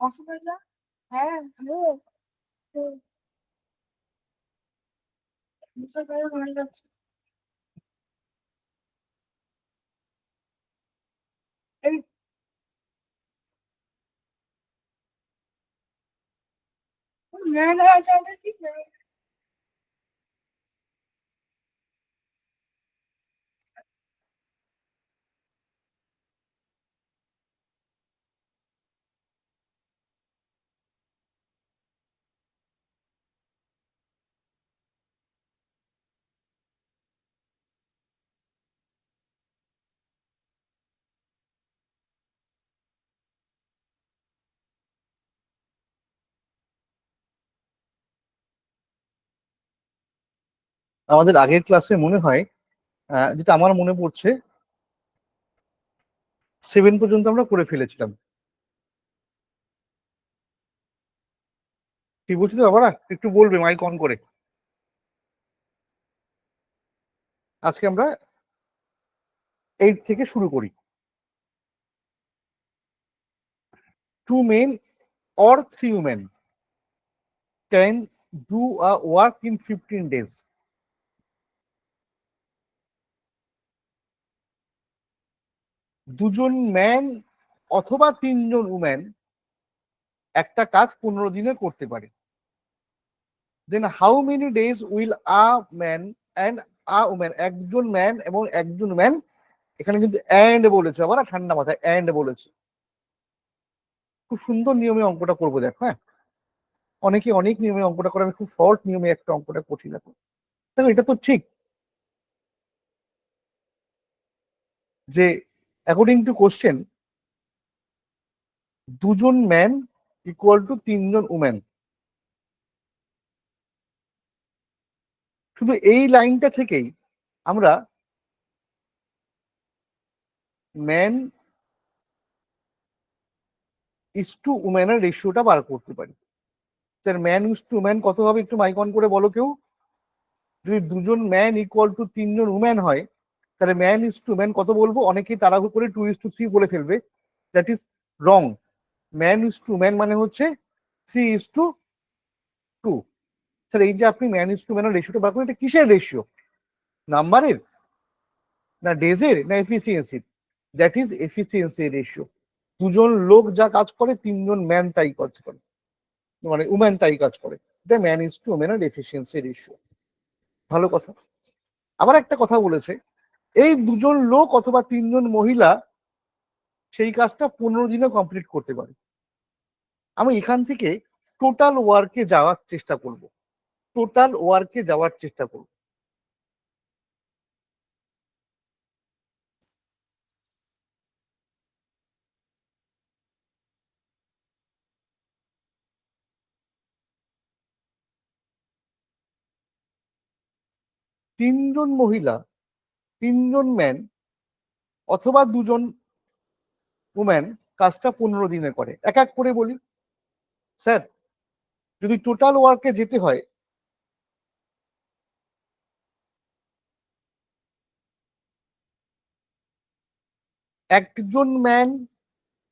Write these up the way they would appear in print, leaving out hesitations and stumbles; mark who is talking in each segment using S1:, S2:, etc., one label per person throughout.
S1: অসুবিধা? হ্যাঁ, হ্যালো। ভালো লাগছে। এই ম্যান আছে কি?
S2: আমাদের আগের ক্লাসে মনে হয়, যেটা আমার মনে পড়ছে, 7 পর্যন্ত আমরা করে ফেলেছিলাম। ঠিক বলছি তো বাবারা? একটু বলবে মাইক অন করে। আজকে আমরা 8 থেকে শুরু করি। 2 men or 3 women can do a work in 15 days. দুজন ম্যান অথবা 3 জন উম্যান একটা কাজ 15 দিনে করতে পারে। Then how many days will a man and a woman, একজন ম্যান এবং একজন ম্যান, এখানে কিন্তু অ্যান্ড বলেছে, আবার ঠান্ডা মাথায় অ্যান্ড বলেছে। খুব সুন্দর নিয়মে অঙ্কটা করবো, দেখো। হ্যাঁ, অনেকে অনেক নিয়মে অঙ্কটা করে, আমি খুব শর্ট নিয়মে একটা অঙ্কটা কঠিন এখন। দেখো, এটা তো ঠিক যে অ্যাকর্ডিং টু কোশ্চেন দুজন ম্যান ইকুয়াল টু 3 জন উম্যান। শুধু এই লাইনটা থেকেই আমরা ম্যান ইস টু উম্যানের রেশিওটা বার করতে পারি। Sir man is to woman কত হবে একটু মাইক অন করে বলো কেউ। যদি দুজন ম্যান ইকুয়াল টু 3 জন উম্যান হয়, তাহলে ম্যান ইস টু ম্যান কত বলবো? অনেকেই তাড়াহুড়ো করে 2:3 বলে ফেলবে, that is wrong. Man is to man মানে হচ্ছে 3:2। স্যার এই যে আপনি ম্যান ইস টু ম্যানের রেশিওটা বার করেন, এটা কিসের রেশিও? নাম্বারের, না ডেজের, না এফিসিয়েন্সির? That is efficiency ratio. দুজন লোক যা কাজ করে 3 জন ম্যান তাই কাজ করে, মানে উম্যান তাই কাজ করে। এটা man is to উম্যানের efficiency ratio. ভালো কথা। আবার একটা কথা বলেছে, এই দুজন লোক অথবা 3 জন মহিলা সেই কাজটা 15 দিনে কমপ্লিট করতে পারে। আমি এখান থেকে টোটাল ওয়ার্কে যাওয়ার চেষ্টা করব। টোটাল ওয়ার্কে যাওয়ার চেষ্টা করব। তিনজন মহিলা, 3 জন ম্যান অথবা 2 জন উম্যান কাজটা 15 দিনে করে। এক এক করে বলি। স্যার যদি টোটাল ওয়ার্কে যেতে হয়, একজন ম্যান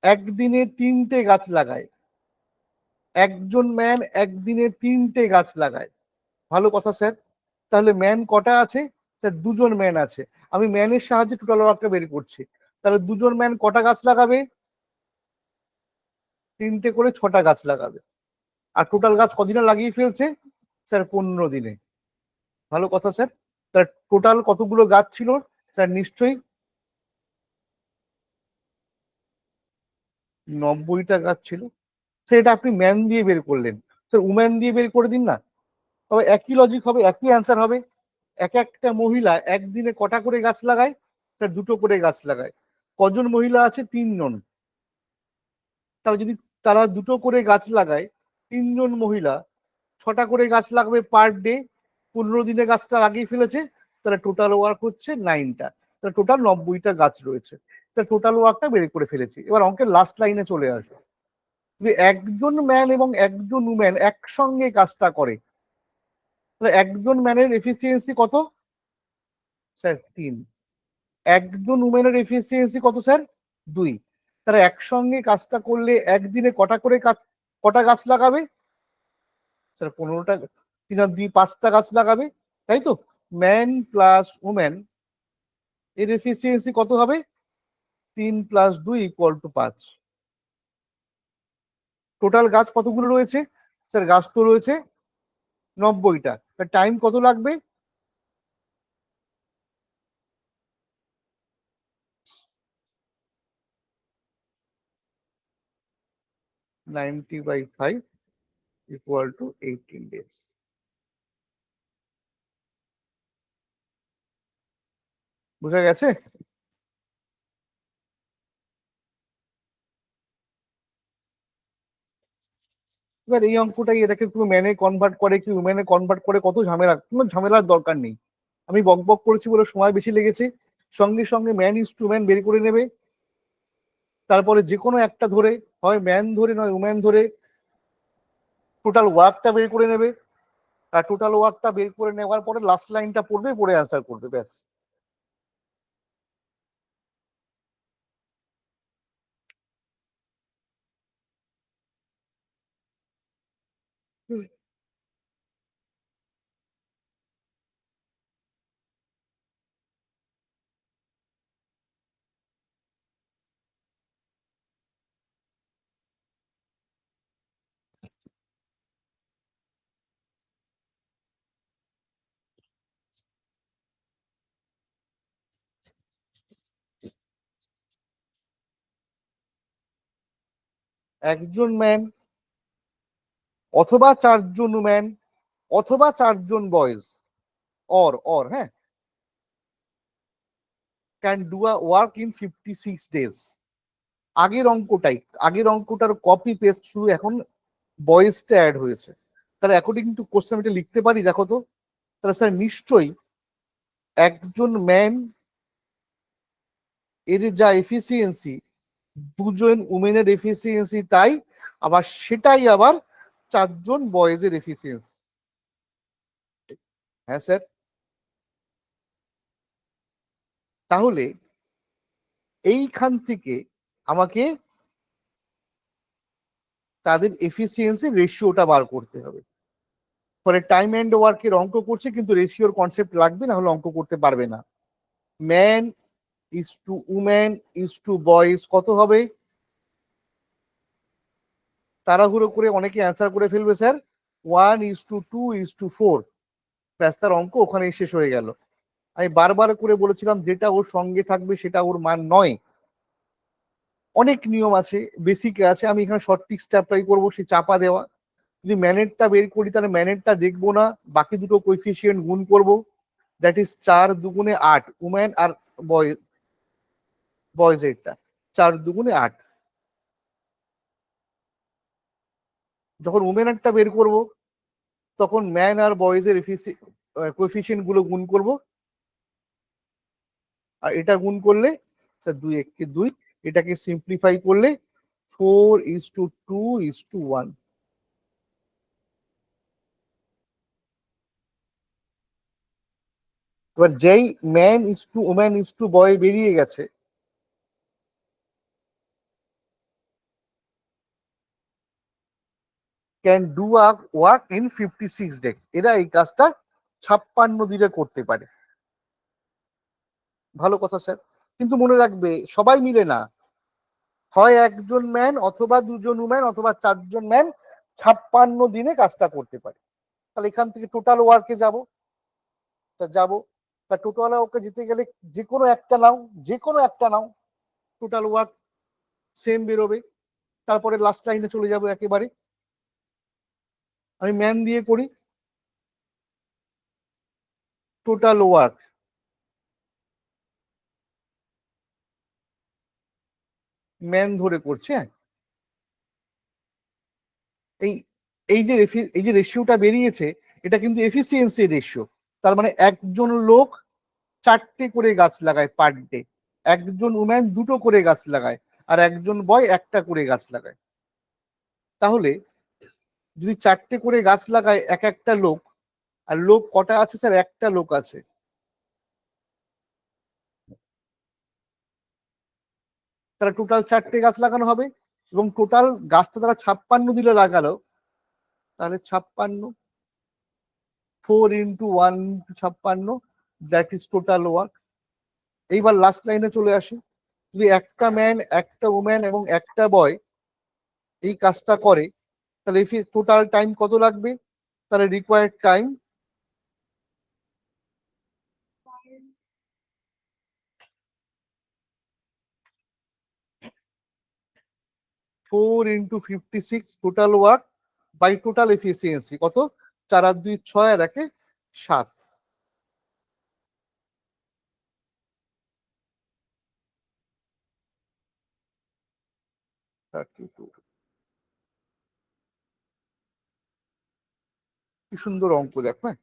S2: একদিনে 3টে গাছ লাগায়। একজন ম্যান একদিনে 3টে গাছ লাগায়। ভালো কথা স্যার। তাহলে ম্যান কটা আছে? স্যার 2 জন ম্যান আছে। আমি ম্যানের সাহায্যে টোটাল ওয়ার্কটা বের করছি। তাহলে 2 জন ম্যান কটা গাছ লাগাবে? 3টে করে 6টা গাছ লাগাবে। আর টোটাল গাছ কদিনে লাগিয়ে ফেলছে? স্যার 15 দিনে। ভালো কথা স্যার। তার টোটাল কতগুলো গাছ ছিল? স্যার নিশ্চয়ই 90টা গাছ ছিল। সেটা আপনি ম্যান দিয়ে বের করলেন, স্যার উম্যান দিয়ে বের করে দিন না। তবে একই লজিক হবে, একই অ্যান্সার হবে। এক একটা মহিলা একদিনে কটা করে গাছ লাগায়? স্যার 2টো করে গাছ লাগায়। কজন মহিলা আছে? 3 জন। তাহলে যদি তারা 2টো করে গাছ লাগায়, 3 জন মহিলা 6টা করে গাছ লাগবে পার ডে, 15 দিনে গাছটা লাগিয়ে ফেলেছে, তাহলে টোটাল ওয়ার্ক হচ্ছে 9টা। তাহলে টোটাল 90টা গাছ রয়েছে। তাহলে টোটাল ওয়ার্কটা বের করে ফেলেছি। এবার অঙ্কের লাস্ট লাইনে চলে আসো। যদি একজন ম্যান এবং একজন উম্যান একসঙ্গে কাজটা করে, একজন ম্যানের এফিসিয়েন্সি কত স্যার? 3। একজন উমেনের এফিসিয়েন্সি কত স্যার? 2। তারা একসঙ্গে কাজটা করলে একদিনে কটা গাছ লাগাবে স্যার? 15টা। 3 আর 2 5টা গাছ লাগাবে, তাই তো? ম্যান প্লাস উমেন এর এফিসিয়েন্সি কত হবে? 3 + 2 = 5। টোটাল গাছ কতগুলো রয়েছে স্যার? গাছ তো রয়েছে 90টা। টাইম কত লাগবে? 90/5 = 18 days। বুঝা গেছে? এবার এই অঙ্কটাই এটাকে কেউ ম্যানে কনভার্ট করে, কি উমেনে কনভার্ট করে, কত ঝামেলা। কোনো ঝামেলার দরকার নেই। আমি বক বক করেছি বলে সময় বেশি লেগেছে। সঙ্গে সঙ্গে ম্যান ইজ টু ম্যান বের করে নেবে, তারপরে যে কোনো একটা ধরে, হয় ম্যান ধরে নয় উম্যান ধরে টোটাল ওয়ার্কটা বের করে নেবে। আর টোটাল ওয়ার্কটা বের করে নেওয়ার পরে লাস্ট লাইনটা পড়বে, পড়ে অ্যান্সার করবে, ব্যাস। একজন ম্যান অথবা 4জন উম্যান অথবা 4জন বয়েজ, অর হ্যাঁ, can do a work in 56 days। আগের অঙ্কটার কপি পেস্ট, শুধু এখন বয়েজটা অ্যাড হয়েছে। তাহলে অ্যাকর্ডিং টু কোশ্চেন এটা লিখতে পারি, দেখো তো। তাহলে স্যার নিশ্চয়ই একজন ম্যান এর যা এফিসিয়েন্সি, 2জন উমেনের এফিসিয়েন্সি তাই, আবার সেটাই আবার 4জন বয়েজের এফিসিয়েন্সি। হ্যাঁ স্যার। তাহলে এইখান থেকে আমাকে তাদের এফিসিয়েন্সি রেশিওটা বার করতে হবে। ফলে টাইম এন্ড ওয়ার্কের অঙ্ক করছে, কিন্তু রেশিওর কনসেপ্ট লাগবে, না হলে অঙ্ক করতে পারবে না। Man is to woman is to boys কত হবে? তাড়াহুড়ো করে অনেকে অ্যান্সার করে ফেলবে স্যার, 1:2:4। ব্যাস, তার অঙ্ক ওখানেই শেষ হয়ে গেল। আমি বারবার করে বলেছিলাম, যেটা ওর সঙ্গে থাকবে সেটা ওর মান নয়। অনেক নিয়ম আছে, বেসিকে আছে, আমি এখানে শর্ট ট্রিক্সটা অ্যাপ্লাই করবো, সে চাপা দেওয়া। যদি ম্যানেটটা বের করি, তাহলে ম্যানেটটা দেখবো না, বাকি দুটো কোএফিসিয়েন্ট গুণ করব। দ্যাট ইজ 4×2 = 8, উম্যান আর বয়েজেরটা 4×2 = 8। যখন উমেনেরটা বের করব, তখন ম্যান আর বয়েজের কোএফিসিয়েন্ট গুলো গুণ করব, আর এটা গুণ করলে স্যার 2 × 1 = 2। এটাকে সিম্পলিফাই করলে 4:2:1। এবার যেই man is to woman is to boy বেরিয়ে গেছে, can do a work in 56 days। এরা এই কাজটা 56 দিনে করতে পারে। ভালো কথা স্যার, কিন্তু মনে রাখবে সবাই মিলে না, হয় একজন ম্যান অথবা 2জন উম্যান অথবা 4জন ম্যান 56 দিনে কাজটা করতে পারে। তাহলে এখান থেকে টোটাল ওয়ার্কে যাব। তা টোটাল ওয়ার্কে যেতে গেলে যে কোনো একটা নাও, টোটাল ওয়ার্ক সেম বেরোবে। তারপরে লাস্ট লাইনে চলে যাব একেবারে। আমি ম্যান দিয়ে করি, টোটাল ওয়ার্ক ম্যান ধরে করছে। হ্যাঁ, এই এই যে রেশিওটা বেরিয়েছে, এটা কিন্তু এফিসিয়েন্সি রেশিও। তার মানে একজন লোক 4টে করে গাছ লাগায় পার ডে, একজন উম্যান 2টো করে গাছ লাগায়, আর একজন বয় 1টা করে গাছ লাগায়। তাহলে যদি 4টে করে গাছ লাগায় এক একটা লোক, আর লোক কটা আছে স্যার? একটা লোক আছে। তাহলে টোটাল 4টে গাছ লাগানো হবে, এবং টোটাল গাছটা তারা 56 দিলে লাগালো, তাহলে 56, 4 × 1 × 56, দ্যাট ইজ টোটাল ওয়ার্ক। এইবার লাস্ট লাইনে চলে আসি, যদি একটা ম্যান, একটা ওম্যান এবং একটা বয় এই কাজটা করে, তাহলে টোটাল টাইম কত লাগবে? তাহলে required time 4 × 56 total work by total efficiency কত? 4 আর 2 6 আর 1 7। কি সুন্দর অঙ্ক দেখ, হ্যাঁ।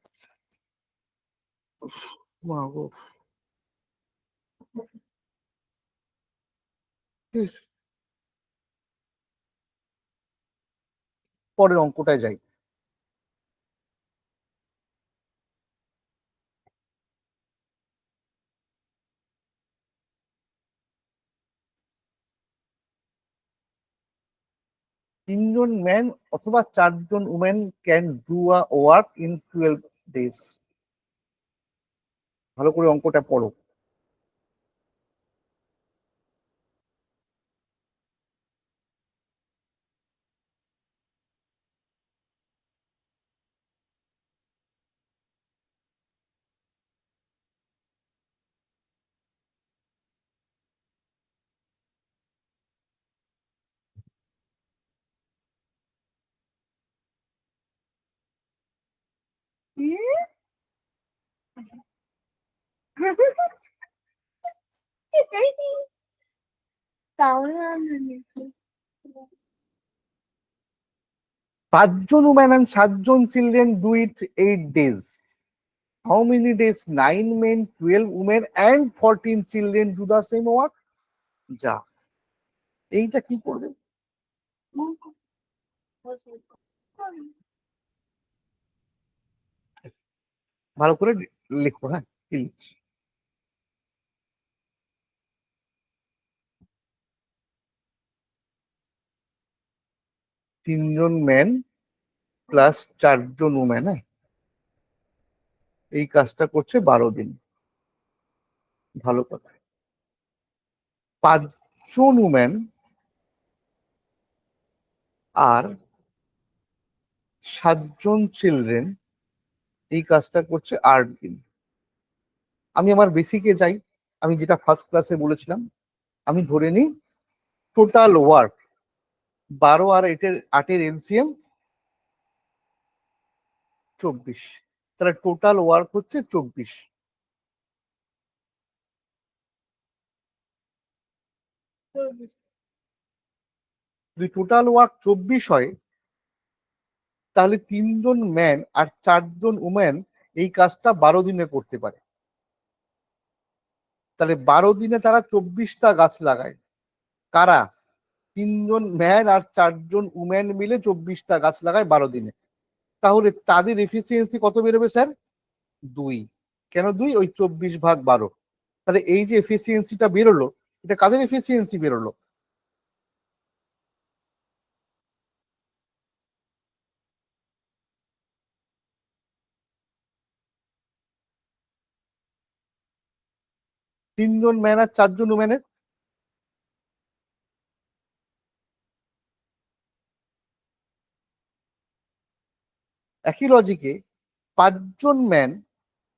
S2: পরের অঙ্কটায় যাই। তিনজন ম্যান অথবা 4জন women can do a work in 12 days। ভালো করে অঙ্কটা পড়ো।
S1: তাহলে আমি নিচ্ছি।
S2: 5জন উমেন and 7জন children do it 8 days। How many days? 9 men, 12 women and 14 children do the same work। যা, এইটা কি করবে? ভালো করে লিখো, হ্যাঁ কি লিখছি। তিনজন ম্যান প্লাস 4জন উমেন, হ্যাঁ, এই কাজটা করছে 12 দিন। ভালো কথা। 5জন উমেন আর 7জন চিলড্রেন এই কাজটা করছে 8 দিন। আমি আমার বেসিকে যাই, আমি যেটা ফার্স্ট ক্লাসে বলেছিলাম, আমি ধরে নিই টোটাল ওয়ার্ক 12 আর 8-এর এলসিএম 24, তাহলে টোটাল ওয়ার্ক হচ্ছে 24। যদি টোটাল ওয়ার্ক 24 হয়, তাহলে 3জন ম্যান আর 4জন উমেন এই কাজটা 12 দিনে করতে পারে। তাহলে 12 দিনে তারা 24টা গাছ লাগায়। কারা? 3জন ম্যান আর 4জন উমেন মিলে 24টা গাছ লাগায় 12 দিনে। তাহলে তাদের এফিসিয়েন্সি কত বেরোবে স্যার? 2। কেন 2? ওই 24/12। তাহলে এই যে এফিসিয়েন্সিটা বেরোলো, এটা কাদের এফিসিয়েন্সি বেরোলো? 3জন ম্যান আর 4জন উমেনের। একই লজিকে 5জন ম্যান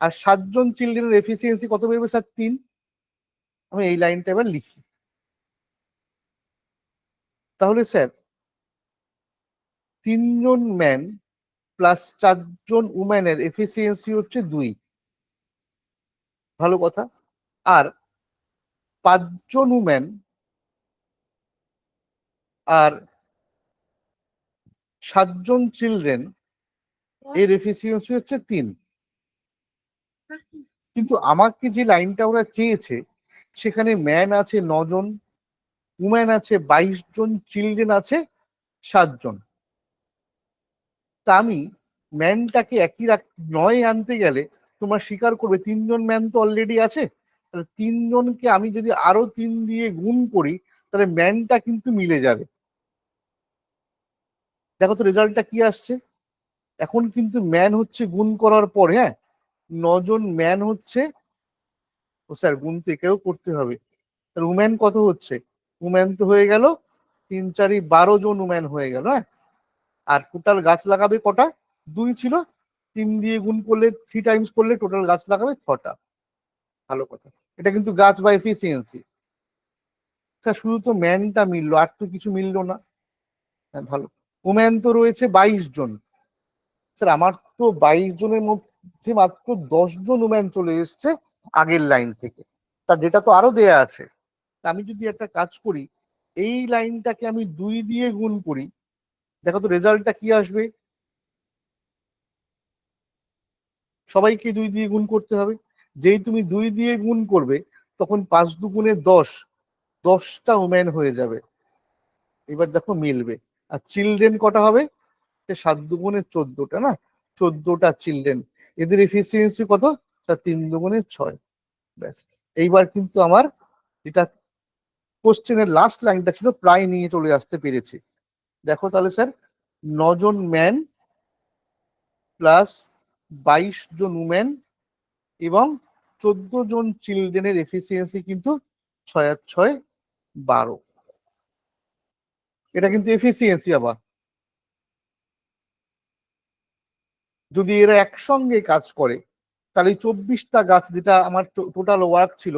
S2: আর 7জন চিলড্রেনের এফিসিয়েন্সি কত বেরোবে স্যার? 3। আমি এই লাইনটা এবার লিখি। তাহলে স্যার 3জন ম্যান প্লাস 4জন উমেনের এফিসিয়েন্সি হচ্ছে 2। ভালো কথা। আর 5জন উমেন আর 7জন চিলড্রেন এর এফিসিয়েন্সি হচ্ছে 3। কিন্তু আমাকে যে লাইনটা ওরা চেয়েছে, সেখানে ম্যান আছে 9জন, উমেন আছে 22জন, চিলড্রেন আছে 7জন। তা আমি ম্যানটাকে একই নয় আনতে গেলে তোমরা স্বীকার করবে 3জন ম্যান তো অলরেডি আছে, তাহলে 3জনকে আমি যদি আরো 3 দিয়ে গুণ করি তাহলে ম্যানটা কিন্তু মিলে যাবে। দেখো তো রেজাল্টটা কি আসছে। এখন কিন্তু ম্যান হচ্ছে গুণ করার পর, হ্যাঁ 9জন ম্যান হচ্ছে, ও স্যার গুণ তো একেও করতে হবে, তাহলে উম্যান কত হচ্ছে, উম্যান তো হয়ে গেল 3 4 12জন উম্যান হয়ে গেল। হ্যাঁ, আর টোটাল গাছ লাগাবে কটা, 2 ছিল, 3 দিয়ে গুণ করলে 3 টাইমস করলে টোটাল গাছ লাগাবে 6টা। ভালো কথা, এটা কিন্তু গাছ বা এফিসিয়েন্সি। স্যার শুধু তো ম্যানটা মিললো, আর তো কিছু মিললো না। হ্যাঁ ভালো, উম্যান তো রয়েছে 22জন। স্যার আমার তো 22জনের মধ্যে মাত্র 10জন উম্যান চলে এসছে আগের লাইন থেকে, তার ডেটা তো আরো দেয়া আছে। আমি যদি একটা কাজ করি, এই লাইনটাকে আমি 2 দিয়ে গুণ করি, দেখো তো রেজাল্টটা কি আসবে। সবাইকে 2 দিয়ে গুণ করতে হবে, যেই তুমি 2 দিয়ে গুণ করবে তখন 5 2 10, 10টা উম্যান হয়ে যাবে। এবার দেখো মিলবে। আর চিলড্রেন কটা হবে, 7 2 14টা না, 14টা চিলড্রেন। এদের এফিসিয়েন্সি কত, 3 2 6। ব্যাস, এইবার কিন্তু আমার যেটা কোশ্চেনের লাস্ট লাইনটা ছিল প্রায় নিয়ে চলে আসতে পেরেছি। দেখো তাহলে স্যার 9জন ম্যান প্লাস 22জন উম্যান এবং 14জন চিলড্রেনের এফিসিয়েন্সি কিন্তু 6 আর 6 12। এটা কিন্তু এফিসিয়েন্সি। আবার যদি এরা একসঙ্গে কাজ করে তাহলে 24টা গাছ, যেটা আমার টোটাল ওয়ার্ক ছিল,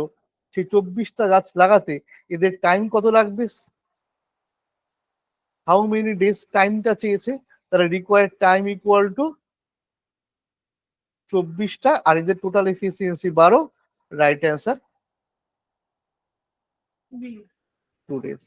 S2: সেই 24টা গাছ লাগাতে এদের টাইম কত লাগবে, হাউ মেনি ডেজ টাইমটা চেয়েছে, তারা রিকোয়ার্ড টাইম ইকুয়াল টু 24টা, আর এদের total efficiency 12। Right answer 2 days।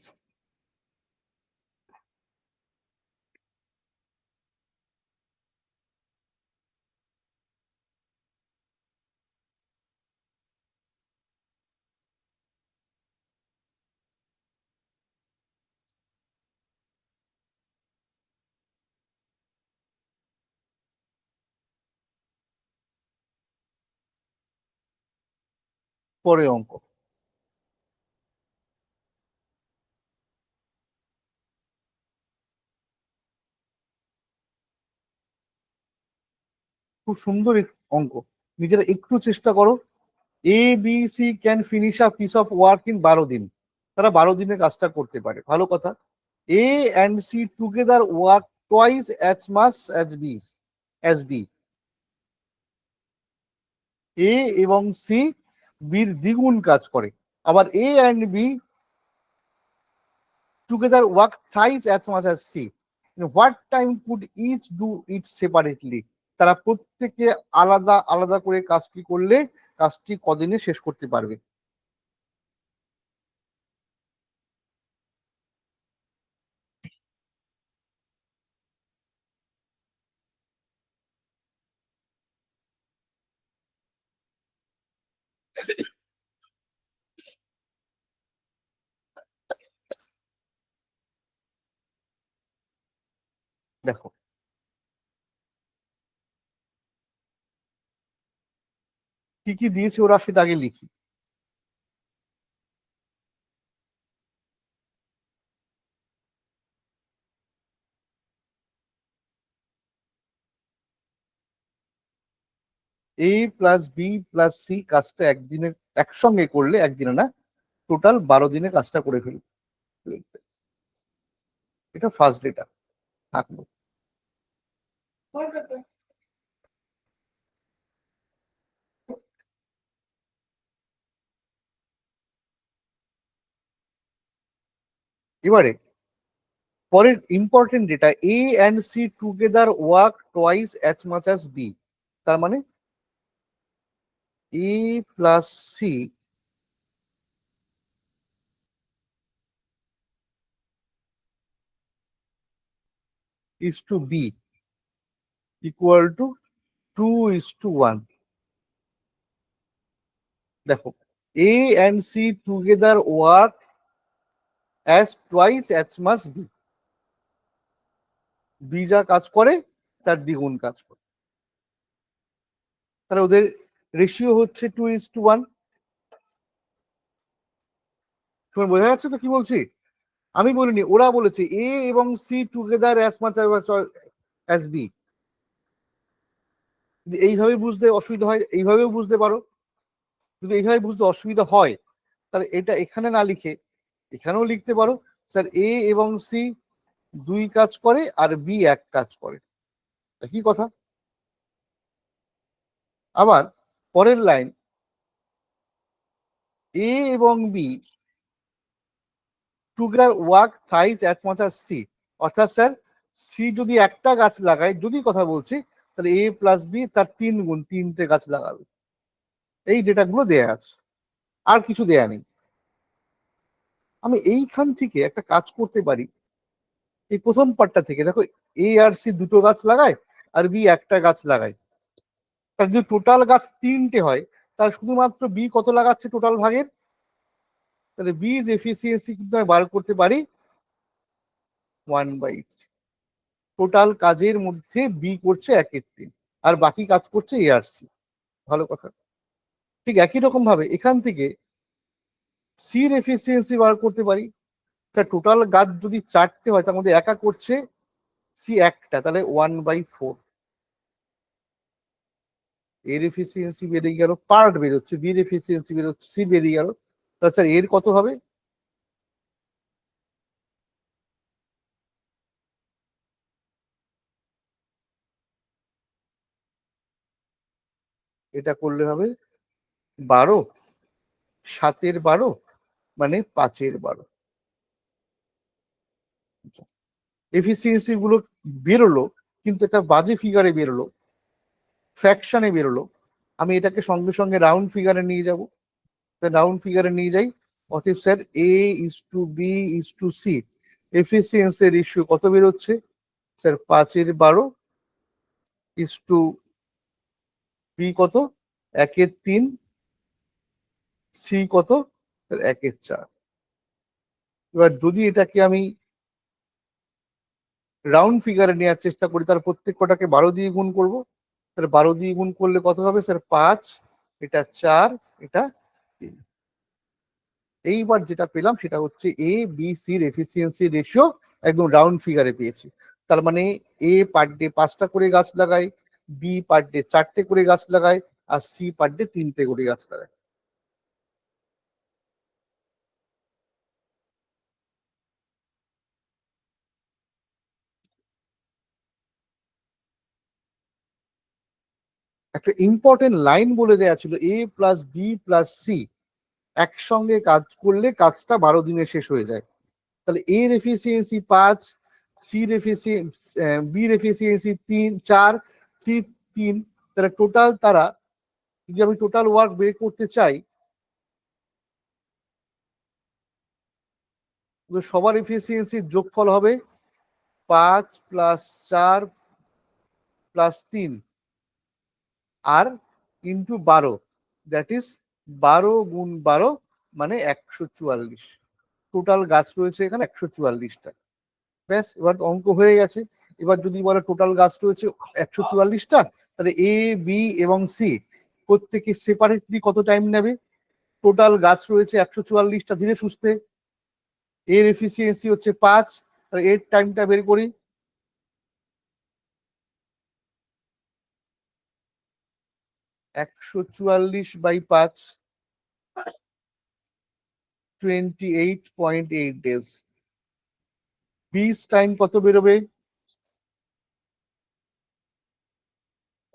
S2: পরে অঙ্ক। খুব সুন্দর অঙ্ক, নিজেরা একটু চেষ্টা করো। A B C can finish a piece of work in 12 দিন, তারা 12 দিনে কাজটা করতে পারে, ভালো কথা। A and C together work twice as much as B. A এবং সি বির দ্বিগুণ কাজ করে। আবার A and B together work thrice as much as C. What time could each do it separately, তারা প্রত্যেকে আলাদা আলাদা করে কাজটি করলে কাজটি কদিনে শেষ করতে পারবে। দেখো কি কি দিয়েছে ওরা সেটা আগে লিখি। এ প্লাস বি প্লাস সি কাজটা একদিনে একসঙ্গে করলে, একদিনে না, টোটাল 12 দিনে কাজটা করে ফেলবে। এটা ফার্স্ট ডেটা থাকলো। এবারে পরের important data, A and C together work twice as much as B. তার মানে A plus C is to B equal to 2:1। দেখো A and C together work as twice as much B. B যা কাজ করে তার দ্বিগুণ কাজ করে। তাহলে ওদের রেশিও হচ্ছে 2:1। তোমার বোঝা যাচ্ছে তো কি বলছি? আমি বলিনি, ওরা বলেছে এ এবং C together as much as B. এইভাবে বুঝতে অসুবিধা হয়, এইভাবেও বুঝতে পারো। যদি এইভাবে বুঝতে অসুবিধা হয় তাহলে এটা এখানে না লিখে এখানেও লিখতে পারো, স্যার এ এবং সি দুই কাজ করে আর বি এক কাজ করে, কি কথা। আবার পরের লাইন, এ এবং B together work thrice as much as C. অর্থাৎ স্যার সি যদি একটা গাছ লাগায়, যদি কথা বলছি, তাহলে এ প্লাস বি তার 3 গুণ, 3টে গাছ লাগাবে। এই ডেটাগুলো দেয়া আছে, আর কিছু দেয়া নেই। আমি এইখান থেকে একটা কাজ করতে পারি, এই প্রথম পার্টটা থেকে দেখো, এ আর সি দুটো গাছ লাগায় আর বি একটা গাছ লাগায়। তার যদি টোটাল গাছ 3টে হয় তাহলে শুধুমাত্র বি কত লাগাচ্ছে টোটাল ভাগের, তাহলে বিজ এফিসিয়েন্সি কিন্তু আমি বার করতে পারি 1/3। টোটাল কাজের মধ্যে বি করছে 1/3 আর বাকি কাজ করছে এ আর সি। ভালো কথা। ঠিক একই রকম ভাবে এখান থেকে সির এফিসিয়েন্সি বার করতে পারি। তার টোটাল গাছ যদি 4টে হয় তার মধ্যে একা করছে সি একটা, তাহলে 1/4। এর এফিসিয়েন্সি বেড়ে গেল, পার্ট বেরোচ্ছে, বির এফিসিয়েন্সি বেরোচ্ছে, সি বেরিয়ে গেল। তাছাড়া এর কত হবে? এটা করলে হবে 12, 7-এর 12 মানে 5-এর 12। এফিসিয়েন্সি গুলো বেরোলো, কিন্তু একটা বাজে ফিগারে বেরোলো, ফ্র্যাকশনে বেরোলো। আমি এটাকে সঙ্গে সঙ্গে রাউন্ড ফিগারে নিয়ে যাব, রাউন্ড ফিগারে নিয়ে যাই। অতএব sir A is to B is to C efficiency ratio কত বেরোচ্ছে? স্যার 5-এর 12 ইস টু বি কত? 1/3। সি কত? 1/4। এবার যদি এটাকে আমি রাউন্ড ফিগারে নেওয়ার চেষ্টা করি, তার প্রত্যেক কটাকে 12 দিয়ে গুণ করব। তাহলে 12 দিয়ে গুণ করলে কত হবে স্যার? 5, এটা 4, এটা 3। এইবার যেটা পেলাম সেটা হচ্ছে A B sir efficiency ratio একদম রাউন্ড ফিগারে পেয়েছি। তার মানে এ পার ডে 5টা করে গাছ লাগায়, বি পার ডে 4টে করে গাছ লাগায়, আর সি পার ডে 3টে করে গাছ লাগায়। একটা ইম্পর্টেন্ট লাইন বলে দেয়া ছিল, এ প্লাস বি প্লাস সি একসঙ্গে কাজ করলে কাজটা 12 দিনে শেষ হয়ে যায়। তাহলে এর এফিসিয়েন্সি 5, সির এফিসিয়েন্সি, বির এফিসিয়েন্সি 3, 4, সি 3। তাহলে টোটাল তারা, যদি আমি টোটাল ওয়ার্ক বের করতে চাই, সবার এফিসিয়েন্সির যোগফল হবে 5 প্লাস 4 প্লাস 3 আর ইন্টু 12, দ্যাট ইজ 12 গুণ 12 মানে 144। টোটাল গাছ রয়েছে এখানে 144টা। ব্যাস, এবার অঙ্ক হয়ে গেছে। এবার যদি বলে টোটাল গাছ রয়েছে 144টা, তাহলে এ বি এবং সি প্রত্যেকে সেপারেটলি কত টাইম নেবে? টোটাল গাছ রয়েছে 144টা, ধীরে সুস্থে। এর এফিসিয়েন্সি হচ্ছে 5, তাহলে এর টাইমটা বের করি। 144/5, 28.8 ডেজ। বিস টাইম কত বেরোবে?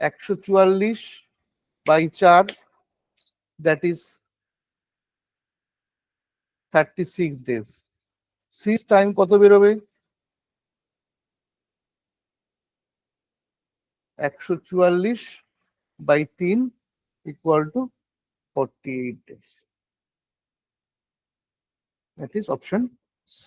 S2: 144/4, that is 36 days. C's time কত বেরোবে? 144/3 equal to 48 days. That is option C.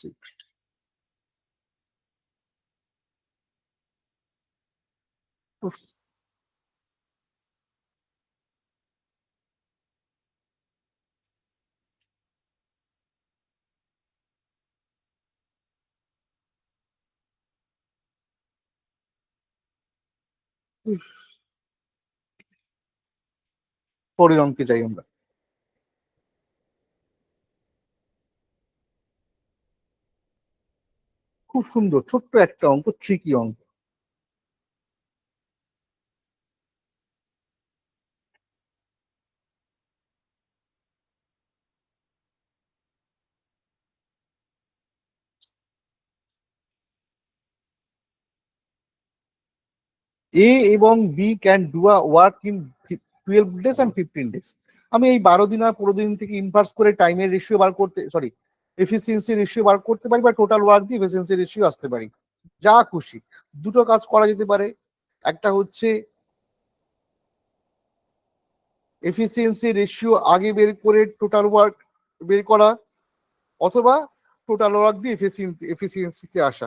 S2: পরের অঙ্কে যাই আমরা। খুব সুন্দর ছোট্ট একটা অঙ্ক, ট্রিকি অঙ্ক। এ এবং B can do a work in 12 days and 15 days. আমি এই 12 দিন আর 15 দিন থেকে ইনভার্স করে টাইমের রেশিও বার করতে, সরি, এফিসিয়েন্সি রেশিও বার করতে পারি, বা টোটাল ওয়ার্ক দিয়ে এফিসিয়েন্সি রেশিও আসতে পারি, যা খুশি। দুটো কাজ করা যেতে পারে, একটা হচ্ছে এফিসিয়েন্সি রেশিও আগে বের করে টোটাল ওয়ার্ক বের করা, অথবা টোটাল ওয়ার্ক দিয়ে এফিসিয়েন্সিতে আসা,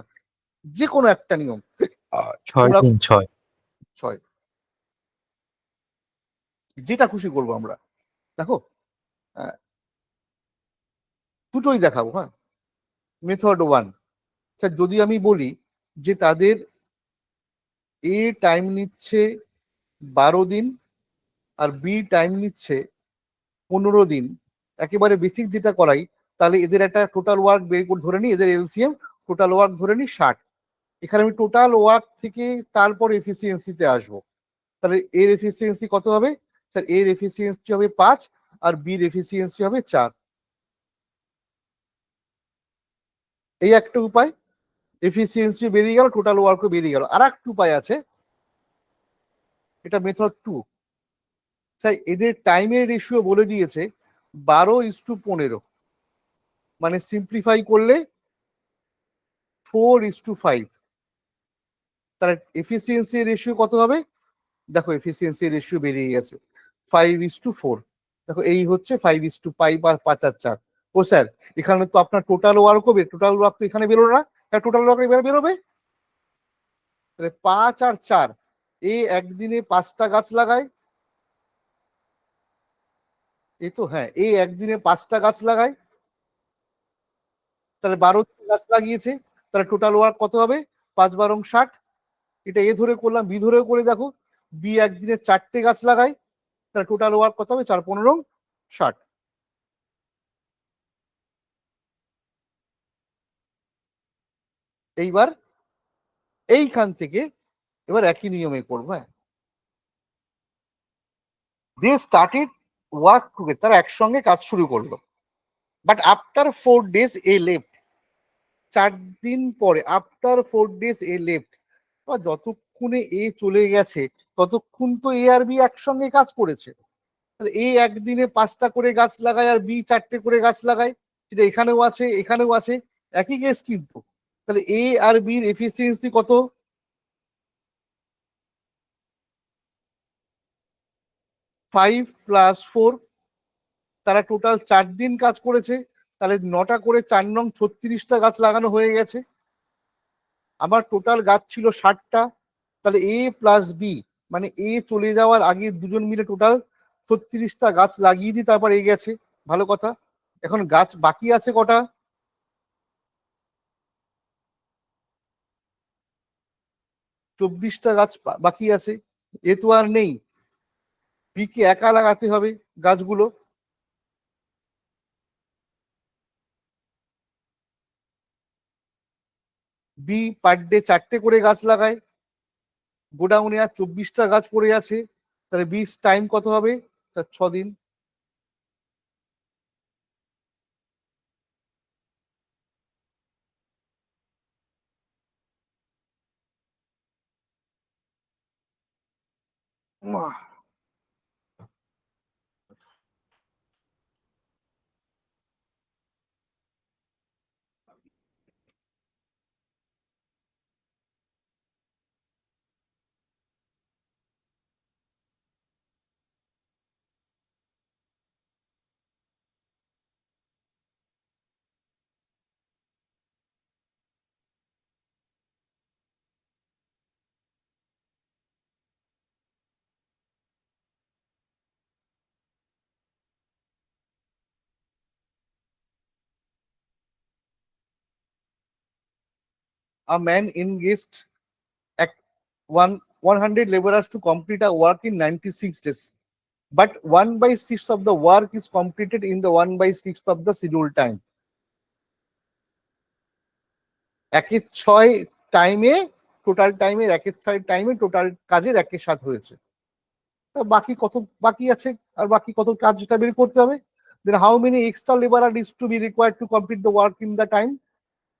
S2: যে কোনো একটা নিয়ম।
S3: 6-3-6
S2: ছয়, যেটা খুশি করবো আমরা। দেখো, দুটোই দেখাবো। হ্যাঁ, মেথড ওয়ান, স্যার যদি আমি বলি যে তাদের এ টাইম নিচ্ছে 12 দিন আর বি টাইম নিচ্ছে 15 দিন, একেবারে বেসিক যেটা করাই, তাহলে এদের একটা টোটাল ওয়ার্ক বের করে ধরে নিই, এদের এলসিএম টোটাল ওয়ার্ক ধরে নিই 60। এখানে আমি টোটাল ওয়ার্ক থেকে তারপর এফিসিয়েন্সিতে আসবো, তাহলে এর এফিসিয়েন্সি কত হবে? স্যার এর এফিসিয়েন্সি হবে 5 আর বির এফিসিয়েন্সি হবে 4। এই একটা উপায়, এফিসিয়েন্সি বেরিয়ে গেল, টোটাল ওয়ার্কও বেরিয়ে গেল। আর একটা উপায় আছে, এটা মেথড টু। স্যার এদের টাইমের রেশিও বলে দিয়েছে 12:15, মানে সিম্পলিফাই করলে 4:5। তার এফিসিয়েন্সি রেশিও কত হবে? দেখো এফিসিয়েন্সি রেশিও বেরিয়ে গেছে 5:4। দেখো এই হচ্ছে 5:5 বা 5 আর 4। ও স্যার, এখানে তো আপনার টোটাল ওয়ার্ক হবে, টোটাল ওয়ার্ক তো এখানে বেরোলো না, টোটাল ওয়ার্ক এবার বেরোবে। তাহলে 5 আর 4, এ একদিনে 5টা গাছ লাগায়, এই তো, হ্যাঁ, এই একদিনে 5টা গাছ লাগায়, তাহলে 12 গাছ লাগিয়েছে, তাহলে টোটাল ওয়ার্ক কত হবে? 5 × 12 = 60। এটা এ ধরে করলাম, বি ধরেও করে দেখো, বি একদিনে 4টে গাছ লাগায়, তাহলে টোটাল ওয়ার্ক কত হবে? 4×15 = 60। এইবার এইখান থেকে এবার একই নিয়মে করবো। হ্যাঁ, দে স্টার্টেড ওয়ার্ক টুগেদার, তারা একসঙ্গে কাজ শুরু করলো, but after 4 days A left, 4 দিন পরে, আফটার 4 days এ লেফট, যতক্ষণে এ চলে গেছে ততক্ষণ তো এ আর বি একসঙ্গে কাজ করেছে। তাহলে এ একদিনে 5টা করে গাছ লাগায় আর বি 4টে করে গাছ লাগায়, সেটা এখানেও আছে এখানেও আছে, একই কেস কিন্তু। তাহলে এ আর বির এফিসিয়েন্সি কত? 5 + 4, তারা টোটাল 4 দিন কাজ করেছে, তাহলে 9টা করে 4 9 36টা গাছ লাগানো হয়ে গেছে। আমার টোটাল গাছ ছিল 60টা, তাহলে এ প্লাস বি, মানে এ চলে যাওয়ার আগে দুজন মিলে টোটাল 36টা গাছ লাগিয়ে দিই, তারপর এ গেছে, ভালো কথা। এখন গাছ বাকি আছে কটা? 24টা গাছ বাকি আছে, এ তো আর নেই, বি কে একা লাগাতে হবে গাছগুলো। বি পার ডে 4টে করে গাছ লাগায়, গোডাউনে আর 24টা গাছ পড়ে আছে, তাহলে বি টাইম কত হবে? 6 দিন। A man engaged at one 100 laborers to complete a work in 96 days. But 1/6 of the work is completed in the 1/6 of the scheduled time. একের 6 টাইমে টোটাল টাইমের একের 6 টাইমে টোটাল কাজের একের 7 হয়েছে। বাকি কত বাকি আছে আর বাকি কত কাজ যেটা বের করতে হবে। Then how many extra laborer is to be required to complete the work in the time?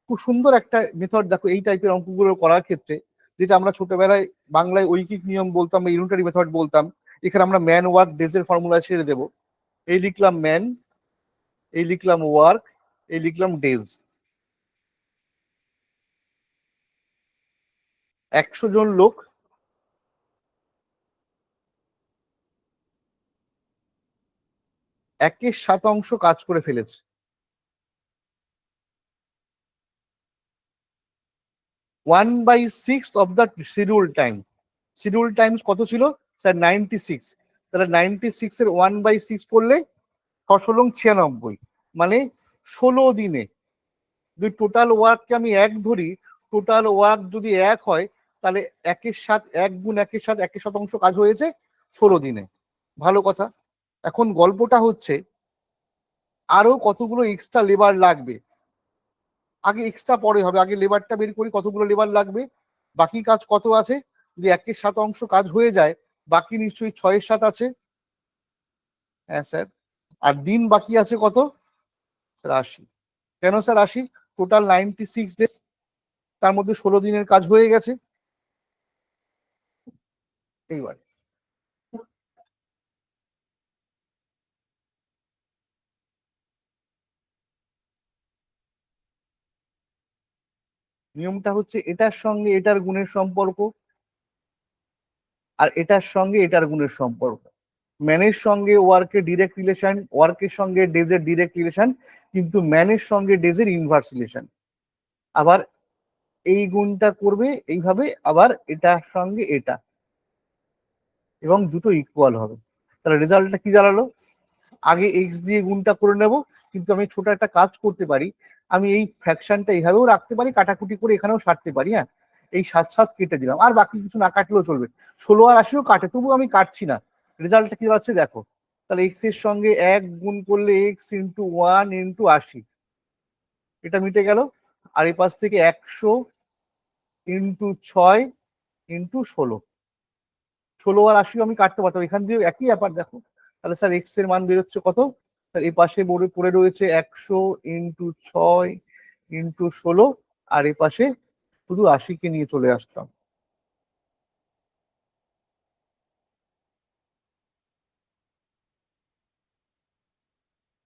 S2: খুব সুন্দর একটা মেথড দেখো এই টাইপের অঙ্কগুলো করার ক্ষেত্রে, যেটা আমরা ছোটবেলায় বাংলায় ঐকিক নিয়ম বলতাম বা ইউনিটারি মেথড বলতাম। এখানে আমরা ম্যান ওয়ার্ক ডেজ এর ফর্মুলা ছেড়ে দেবো। এই লিখলাম ম্যান, এই লিখলাম ওয়ার্ক, এই লিখলাম ডেজ। 100 জন লোক একের 7 কাজ করে ফেলেছে। 1/6 of the scheduled time. Scheduled times কত ছিল স্যার? 96। তাহলে 96 এর 1/6 করলে 696, মানে 16 দিনে। যদি টোটাল ওয়ার্ককে আমি 1 ধরি, টোটাল ওয়ার্ক যদি 1 হয় তাহলে 1 গুণ 1/7 কাজ হয়েছে 16 দিনে। ভালো কথা। এখন গল্পটা হচ্ছে আরো কতগুলো এক্সট্রা লেবার লাগবে। আগে এক্সট্রা পরে হবে, আগে লেবারটা বের করি কতগুলো লেবার লাগবে, বাকি কাজ কত আছে। যদি 1/7 কাজ হয়ে যায় বাকি নিশ্চয়ই 6/7 আছে। হ্যাঁ স্যার। আর দিন বাকি আছে কত স্যার? 80। কেন স্যার 80? টোটাল 96 ডেজ, তার মধ্যে 16 দিনের কাজ হয়ে গেছে। এইবার নিয়মটা হচ্ছে এটার সঙ্গে এটার গুণের সম্পর্ক, আর এটার সঙ্গে এটার গুণের সম্পর্ক। ম্যানের সঙ্গে ওয়ার্কের ডিরেক্ট রিলেশন, ওয়ার্কের সঙ্গে ডেজের ডিরেক্ট রিলেশন, কিন্তু ম্যানের সঙ্গে ডেজের ইনভার্স রিলেশন। আবার এই গুণটা করবে এইভাবে, আবার এটার সঙ্গে এটা, এবং দুটো ইকুয়াল হবে। তাহলে রেজাল্টটা কি দাঁড়ালো? আগে এক্স দিয়ে গুণটা করে নেব, কিন্তু আমি ছোট একটা কাজ করতে পারি। আমি এই ফ্র্যাকশনটা এইভাবেও রাখতে পারি, কাটাকুটি করে এখানেও সারতে পারি। হ্যাঁ, এই 7 কেটে দিলাম, আর বাকি কিছু না কাটলেও চলবে। 16 আর 80ও কাটে, তবুও আমি কাটছি না। রেজাল্টটা কি দাঁড়াচ্ছে দেখো। তাহলে এক্স এর সঙ্গে 1 গুণ করলে এক্স ইন্টু 1 ইন্টু 80, এটা মিটে গেল। আর এই পাশ থেকে 100 ইন্টু 6 ইন্টু 16, 16 আর 80 আমি কাটতে পারতাম, এখান দিয়ে একই ব্যাপার দেখো। তাহলে স্যার এক্স এর মান বেরোচ্ছে কত? এই পাশে পড়ে রয়েছে 100 ইন্টু 6 ইন্টু 16, আর এই পাশে শুধু 80কে নিয়ে চলে আসতাম।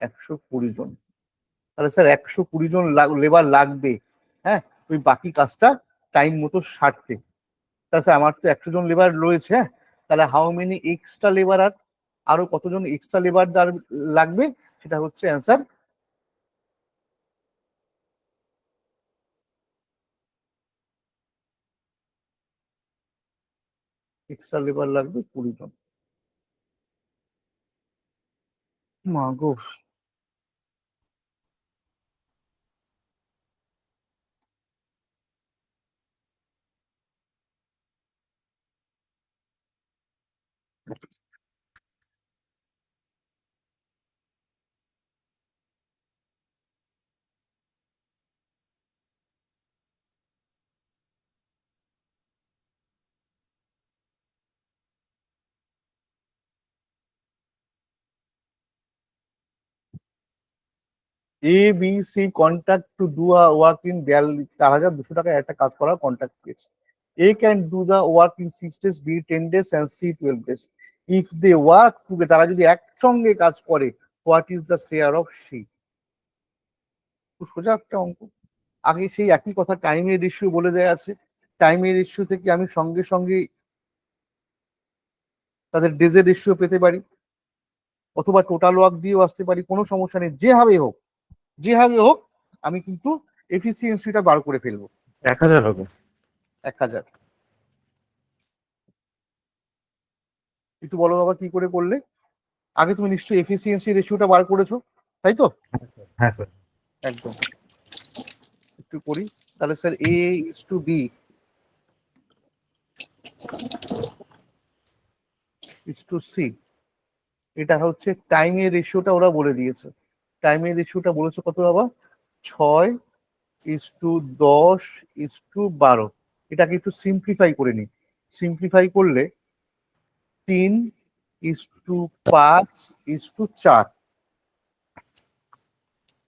S2: একশো 20 জন। তাহলে স্যার 120 জন লেবার লাগবে, হ্যাঁ, ওই বাকি কাজটা টাইম মতো সারতে। তাহলে স্যার আমার তো 100 জন লেবার রয়েছে। হ্যাঁ, তাহলে হাউ মেনি এক্সট্রা লেবার, আর আরো কতজন এক্সট্রা লেবার লাগবে, সেটা হচ্ছে অ্যান্সার। এক্সট্রা লেবার লাগবে 20 জন। মা গো। A B C contract to do a work in 4,200 টাকায় একটা কাজ করার কন্ট্রাক্ট পেয়েছে। A can do the work in 6 days, B 10 days and C 12 days. If they work together, তারা যদি একসঙ্গে কাজ করে, what is the share of C? খুব সোজা একটা অঙ্ক। আগে সেই একই কথা টাইমের রেশিও বলে দেয়া আছে। টাইমের রেশিও থেকে আমি সঙ্গে সঙ্গে তাদের ডেজের রেশিও পেতে পারি, অথবা টোটাল ওয়ার্ক দিয়েও আসতে পারি, কোনো সমস্যা নেই। যেভাবে হোক যেভাবে হোক আমি কিন্তু এফিসিয়েন্সিটা বার করে ফেলবো।
S3: 1000 হবে।
S2: 1000। একটু বলো বাবা কি করে করলে? আগে তুমি নিশ্চয়ই এফিসিয়েন্সি রেশিওটা বার করেছো, তাই তো?
S3: হ্যাঁ স্যার।
S2: একদম। একটু করি তাহলে sir, A is to B is to C, এটা হচ্ছে টাইমের রেশিওটা ওরা বলে দিয়েছে। টাইমের রেশিওটা বলেছে কত বাবা? 6:10:12। এটাকে একটু সিম্পলিফাই করে নি। সিম্পলিফাই করলে 3:5:4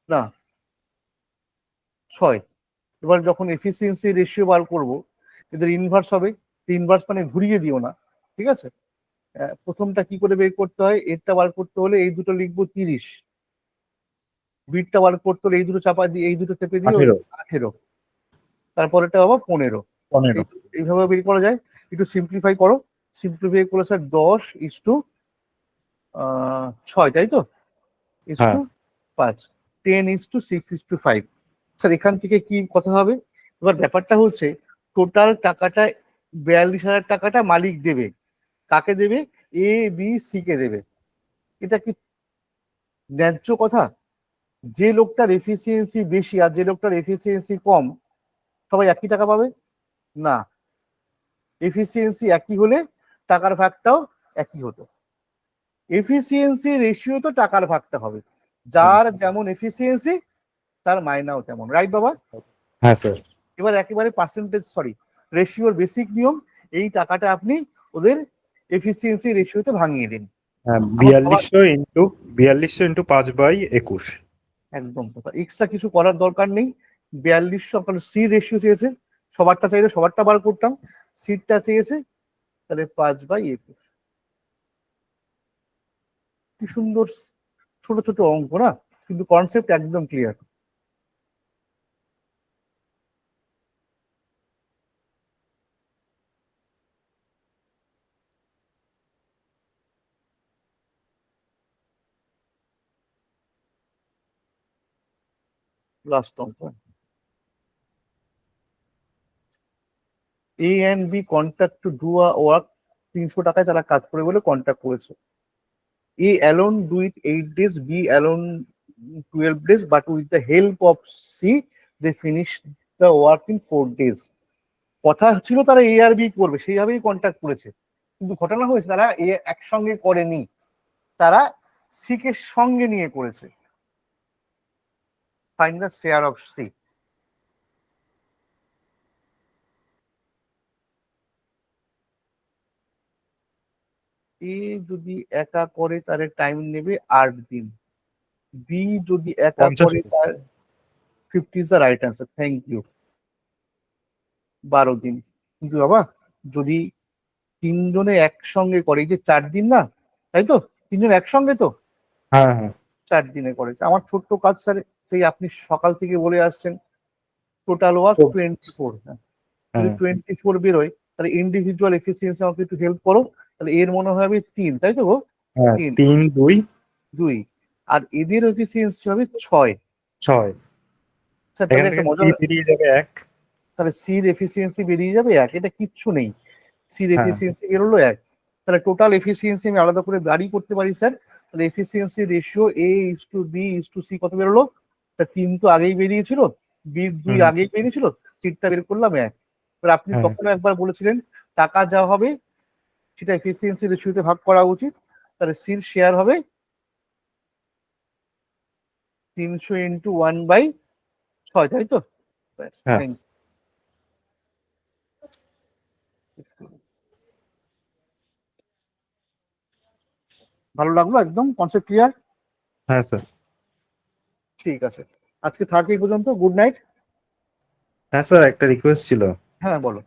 S2: না 6। এবার যখন এফিসিয়েন্সি রেশিও বার করব, এদের ইনভার্স হবে। ইনভার্স মানে ঘুরিয়ে দিও না, ঠিক আছে? প্রথমটা কি করে বের করতে হয়? এরটা বার করতে হলে এই দুটো লিখবো 30, বিটটা বার করতে হলে এই দুটো চাপা দিয়ে এই দুটো চেপে দিয়ে
S3: 18,
S2: 18, তারপরেটা বাবা 15।
S3: 15।
S2: এইভাবে বের করা যায়। একটু সিম্পলিফাই করো। সিম্পলিফাই করলে স্যার 10:6, তাই তো? ইস
S3: হ্যাঁ
S2: টু 5, 10:6:5। স্যার এখান থেকে কি কথা হবে? এবার ব্যাপারটা হচ্ছে টোটাল টাকাটা 42,000 টাকাটা মালিক দেবে। কাকে দেবে? এ বি সি কে দেবে। এটা কি ন্যায্য কথা? যে লোকটার এফিসিয়েন্সি বেশি আর যে লোকটার এফিসিয়েন্সি কম, সবাই একই টাকা পাবে? না, এফিসিয়েন্সি একই হলে টাকার ভাগটাও একই হতো। এফিসিয়েন্সি রেশিও তো টাকার ভাগটা হবে। যার যেমন এফিসিয়েন্সি তার মাইনাও তেমন, রাইট বাবা?
S3: হ্যাঁ স্যার।
S2: এবার একেবারে রেশিওর বেসিক নিয়ম, এই টাকাটা আপনি ওদের এফিসিয়েন্সি রেশিওতে ভাঙিয়ে দিন।
S3: হ্যাঁ,
S2: আমার সবার
S3: 4200 × 22
S2: একদম কথা, এক্সট্রা কিছু করার দরকার নেই। 4200 আপনার সি রেশিও চেয়েছে, সবারটা চাইলে সবারটা বার করতাম, সিটটা চেয়েছে, তাহলে 5/21। কি সুন্দর ছোট ছোট অঙ্ক না, কিন্তু কনসেপ্ট একদম ক্লিয়ার। লাস্ট অঙ্ক, A and B contact to do a work. 300 টাকায় তারা কাজ করে বলে কন্ট্যাক্ট করেছে। A alone do it 8 days, B alone 12 days, but with the help of C they finish the work in 4 days। কথা ছিল তারা এ আর বি করবে, সেইভাবেই কন্ট্যাক্ট করেছে, কিন্তু ঘটনা হয়েছে তারা এ একসঙ্গে করেনি, তারা সি কে সঙ্গে নিয়ে করেছে। Find the share of C. A যদি একা করে তাহলে টাইম নেবে 8 দিন। বি যদি একা
S3: 50
S2: করে তার 50 is the right answer, thank you. 12 দিন। কিন্তু বাবা যদি তিনজনে একসঙ্গে করে, এই যে 4 দিন না, তাই তো? তিনজন একসঙ্গে তো
S3: হ্যাঁ হ্যাঁ
S2: 4 দিনে করেছে। আমার ছোট্ট কাজ স্যার, সেই আপনি সকাল থেকে বলে আসছেন টোটাল ওয়ার্ক 24। যদি
S3: হ্যাঁ
S2: 24 বেরোয় তাহলে ইন্ডিভিজুয়াল এফিসিয়েন্সি আমাকে একটু হেল্প করো। তাহলে এর মনে হবে 3, তাই তো গো?
S3: হ্যাঁ
S2: 3,
S3: 3 2
S2: 2, আর এদের এফিসিয়েন্সি হবে 6।
S3: 6।
S2: স্যার তাহলে
S3: এখান
S2: একটা
S3: থেকে
S2: মজা,
S3: সি বেরিয়ে যাবে 1।
S2: তাহলে সির এফিসিয়েন্সি বেরিয়ে যাবে 1, এটা কিচ্ছু নেই। সির
S3: হ্যাঁ
S2: এফিসিয়েন্সি বেরোলো 1, তাহলে টোটাল এফিসিয়েন্সি আমি আলাদা করে দাঁড়ি করতে পারি স্যার। তাহলে efficiency ratio A is to B is to C কত বেরোলো? তা 3 তো আগেই বেরিয়েছিল, বি 2
S3: হুম,
S2: আগেই বেরিয়েছিল, 3টা বের করলাম 1। এবার আপনি
S3: হ্যাঁ
S2: তখন একবার বলেছিলেন টাকা যা হবে সেটা এফিসিয়েন্সি রেশিওতে ভাগ করা উচিত। তাহলে সির শেয়ার হবে 300 × 1/6, তাই তো?
S3: হ্যাঁ
S2: থ্যাংক ইউ। ভালো লাগলো, একদম কনসেপ্ট ক্লিয়ার।
S3: হ্যাঁ স্যার।
S2: ঠিক আছে, আজকে থাক এই পর্যন্ত, গুড নাইট।
S3: হ্যাঁ স্যার, একটা রিকোয়েস্ট ছিল।
S2: হ্যাঁ বলো।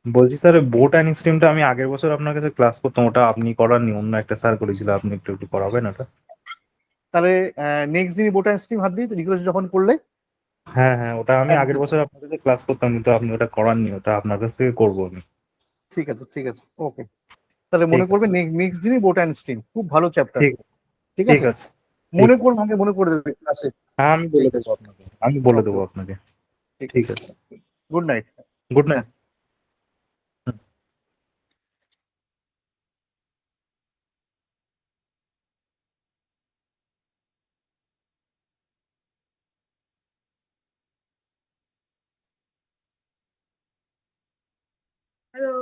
S3: বলছি স্যার, বোট অ্যান্ড স্ট্রিমটা আমি আগের বছর আপনার কাছে ক্লাস করতাম, ওটা আপনি করাননি, অন্য একটা স্যার করেছিল, আপনি একটু একটু করাবেন ওটা?
S2: তাহলে নেক্সট দিন বোটান স্ট্রিম হাত দিই রিকোয়েস্ট যখন করলে।
S3: হ্যাঁ হ্যাঁ, ওটা আমি আগের
S2: একদম
S3: বছর আপনার কাছে ক্লাস করতাম, কিন্তু আপনি ওটা করাননি, ওটা আপনার কাছ থেকে করবো আমি।
S2: ঠিক আছে, ঠিক আছে, ওকে। তাহলে মনে
S3: ঠিক
S2: করবে
S3: আছে।
S2: নেক্সট দিনই বোটান স্ট্রিম, খুব ভালো চ্যাপ্টার।
S3: ঠিক
S2: ঠিক
S3: ঠিক
S2: আছে,
S3: আছে। ঠিক আছে।
S2: আগে মনে করে দেবে ক্লাসে।
S3: হ্যাঁ, আমি বলে
S2: ঠিক
S3: দেবো
S2: আছে,
S3: আপনাকে, আমি বলে
S2: ওকে,
S3: দেবো আপনাকে।
S2: ঠিক
S3: ঠিক
S2: আছে,
S3: আছে।
S2: Good night.
S3: গুড
S2: হ্যাঁ।
S3: নাইট।
S1: হ্যালো।